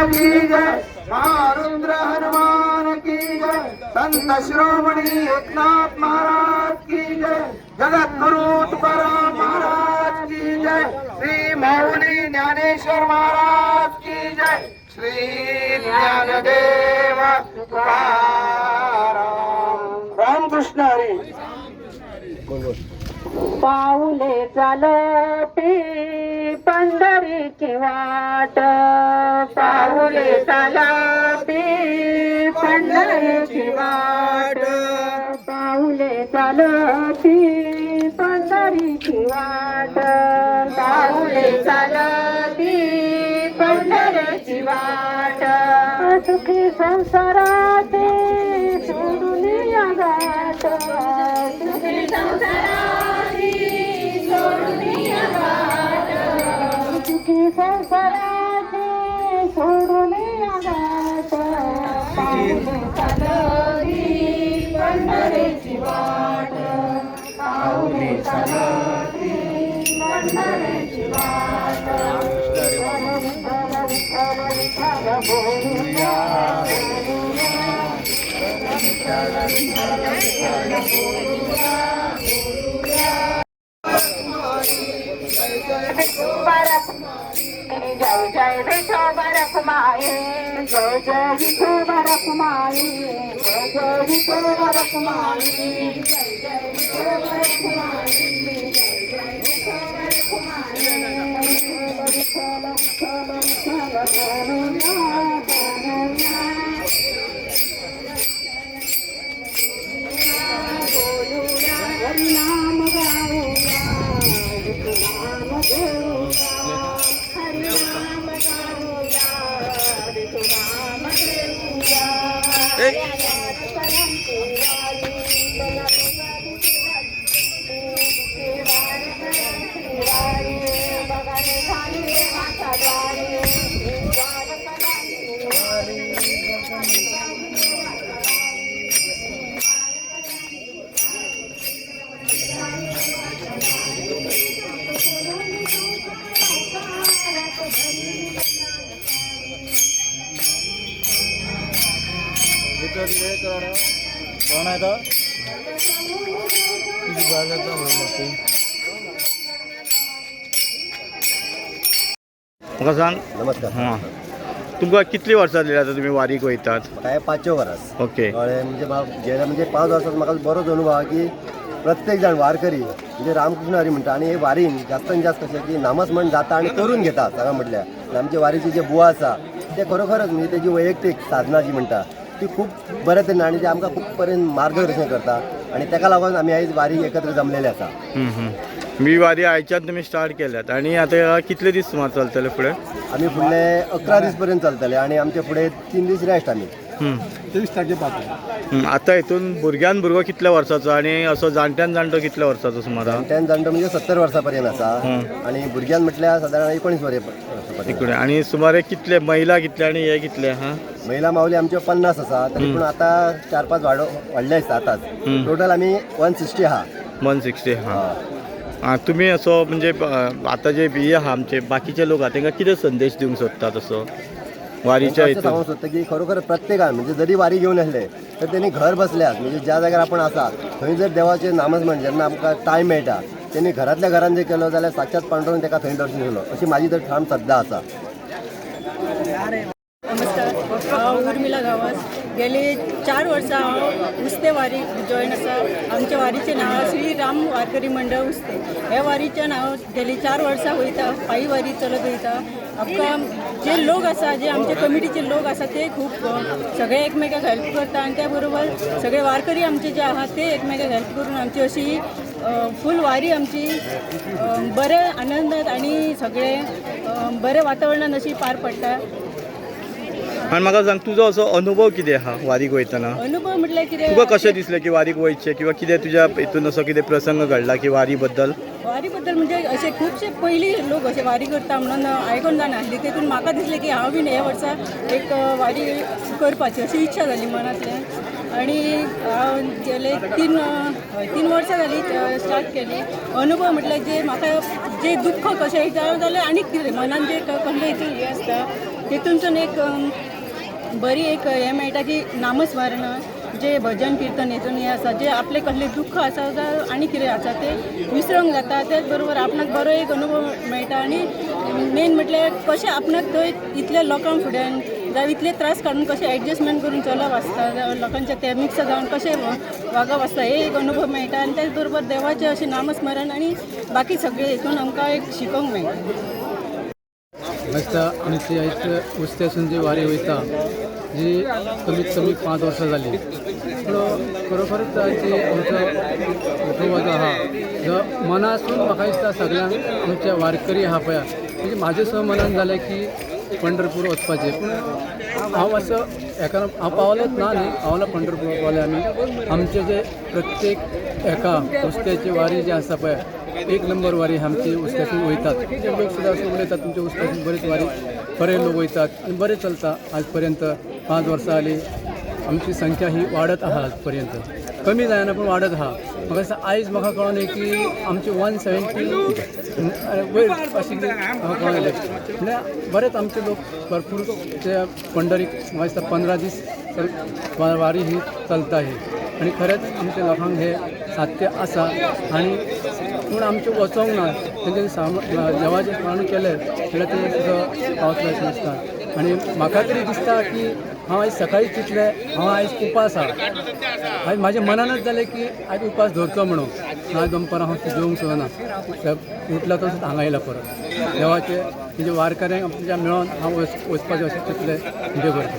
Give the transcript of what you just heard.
की जय, महारुद्र हनुमान की जय, संत शिरोमणी एकनाथ महाराज की जय, जगद्गुरु तुकाराम महाराज की जय, श्री माऊली ज्ञानेश्वर महाराज की जय, श्री ज्ञानदेव तुकाराम. रामकृष्ण हरी. पाऊले चालती पंढरीची वाट, पाऊले चालती पंढरीची वाट, पाऊले चालती पंढरीची वाट, पाऊले चालती पंढरीची वाट. सुखी संसाराचे सोडून या गाठ, सुखी संसाराची सोडून या गाठ, सुखी संसाराची सोडून या गाठ. पाऊले चालती पंढरीची वाट, पाऊले चालती पंढरीची वाट. बोलूया जय जय विठोबा रखुमाई, जय जय विठोबा रखुमाई, जय जय विठोबा रखुमाई, जय जय विठोबा रखुमाई, जय जय विठोबा रखुमाई. विठ्ठल विठ्ठल विठ्ठल बोलूया बोलूया बोलूया, हरिनाम गाऊया, विठुनाम घेऊया, हरिनाम गाऊया, विठुनाम घेऊया. कोण आहे तो? म्हाका सांग. नमस्कार. हां, तुमकां कितली वर्सां जाली आतां तुमी वारीक वयतात? काय 5 वर्स. ओके. म्हणजे 5 वर्सात म्हाका बरोच अनुभव हा की प्रत्येक जण वारकरी म्हणजे रामकृष्ण हरी म्हणटा आणि हे वारीन जास्तीत जास्त कशें की नामस्मरण जाता आणि करून घेता. सांगा म्हटल्यार आणि आमचे वारीचे जे बुवा आसा ते खरोखरच म्हणजे तेजी वैयक्तीक साधना जी म्हणटा ती खूप बरे तरेन आणि ते आमकां खूप पर्यंत मार्गदर्शन करता आणि ताका लागून आमी आयज वारीक एकत्र जमलेले आसा. मी वारी आयच्यान तुमी स्टार्ट केल्यात आणि आता कितले दीस सुमार चलतले फुडें? आमी फुडले 11 दीस पर्यंत चलतले आणि आमचे फुडें 3 दीस रेस्ट आमी 23 तारखेक पावतले. आतां हितून भुरग्यान भुरगो कितल्या वर्साचो आणि असो जाणट्यान जाणटो कितल्या वर्साचो सुमार? जाणट्यान जाणटो म्हणजे 70 वर्सां पर्यंत आसा आणि भुरग्यान म्हटल्यार सादारण 19 वर्सां इकडे. आणि सुमारे कितले महिला कितले आणि हे कितले? महिला माऊली आमच्यो 50 आसा तरी पूण आतां 4-5 वाडले आसता. आतांच टोटल आमी 160 आहा. 160. हां, तुमी असो म्हणजे आतां जे हे आहा आमचे बाकीचे लोक आहा तांकां कितें संदेश दिवंक सोदतात असो वारीच्या असं सांगूंक सोदता की खरोखर प्रत्येकान म्हणजे जरी वारी घेवन आसले तर त्यांनी घर बसल्यात म्हणजे ज्या जाग्यार आपण आसा थंय जर देवाचें नामस्मरण जेन्ना आमकां टायम मेळटा त्यांनी घरातल्या घरान जर केलो जाल्यार साक्षात पांडुरंग ताका थंय दर्शन दिलो अशी माझी तर ठाम श्रद्धा आसा. नमस्कार, हांव उर्मिला गांवस. गेली 4 वर्सां हांव उस्ते वारीक जॉयन आसा. आमच्या वारीचें नांव श्री राम वारकरी मंडळ उस्ते. ह्या वारीच्यान हांव गेली 4 वर्सां वयता, पायी वारी चलत वयता. आमकां जे लोक आसा जे आमचे कमिटीचे लोक आसा ते खूब सगळे एकमेकाक हेल्प करता आणि त्या बरोबर सगळे वारकरी आमचे जे आहात ते एकमेकाक हेल्प करून आमची अशी फूल वारी आमची बरे आनंदात आणि सगळे बरे वातावरणान अशी पार पडटा. आणि म्हाका सांग तुजो असो अनुभव कितें आहा वारीक वयतना? अनुभव म्हटल्यार कितें तुका कशें दिसलें की वारीक वयचें किंवा कितें तुज्या हितून असो कितें प्रसंग घडला की वारी बद्दल म्हणजे असे खूपशे पयलीं लोक असे वारी करता म्हणून आयकून जाणासली. तेतून म्हाका दिसलें की हांव बीन हे वर्सा एक वारी करपाची अशी इच्छा जाली मनांतल्यान आणि हांव गेले 3 वर्सां जाली स्टार्ट केली. अनुभव म्हटल्यार जे म्हाका जे दुख्ख कशें येता जाल्यार आनीक कितें मनान जे कसलें हेतून हें आसता तितूनसून एक बरी एक हें मेळटा की नामस्मरण जे भजन कीर्तन हेतून हें आसा जे आपले कसले दुख्ख आसा जावं आनी कितें आसा ते विसरूंक जाता त्याच बरोबर आपणाक बरो एक अनुभव मेळटा आनी मेन म्हटल्यार कशें आपणाक थंय इतल्या लोकां फुड्यान जावं इतले त्रास काडून कशें एडजस्टमेंट करून चलप आसता जावं लोकांच्या ते मिक्स जावन कशें वागप आसता हे एक अनुभव मेळटा आनी त्याच बरोबर देवाचें अशें नामस्मरण आनी बाकी सगळे हेतून आमकां एक शिकोवंक मेळटा. आजता आमची आयज उस्त्यासून जी वारी वयता जी कमीत कमी 5 वर्सां जाली पूण खरोखरच जी आमचो उपवास आहा जो मनासून म्हाका दिसता सगळ्यांक आमच्या वारकरी आहा पळय म्हणजे म्हाजें सो मनान जालें की पंढरपूर वचपाचें पूण हांव असो हेका हांव पावलेंच ना न्ही पावला पंढरपूर पावले आमी आमचे जे प्रत्येक हेका उस्त्याची वारी जी आसा पळय 1 नंबर वारी आमची उस्त्यासून वयतात जे लोक सुद्दां अशें उलयतात तुमच्या उस्त्यासून बरेच वारी बरे लोक वयतात आनी बरें चलता आज पर्यंत 5 वर्सां जालीं आमची संख्या ही वाडत आहा आज पर्यंत कमी जायना पूण वाडत आहा म्हाका दिसता आयज म्हाका कळ्ळें की आमची 170 वयर अशी म्हाका कळलें म्हणजे बरेच आमचे लोक भरपूर ते पंढरीक म्हाका दिसता 15 दीस वारी ही चलता ही आनी खरेंच आमच्या लोकांक हे साध्य आसा आनी पूण आमचें वचोंक ना तेंचे देवाचें स्मरण केलें जाल्यार ते सुद्दां पावतले अशें दिसता आनी म्हाका तरी दिसता की हांव आयज सकाळीं चिंतलें हांव आयज उपास आहा आयज म्हाज्या मनानच जालें की आयज उपास धरचो म्हणून आयज दनपारां हांव जेवंक सोदना उठला तसोच हांगा येयला परत देवाचे म्हणजे वारकऱ्यांक आमच्या मेळोन हांव वचपाचें अशें चिंतलें देव करता.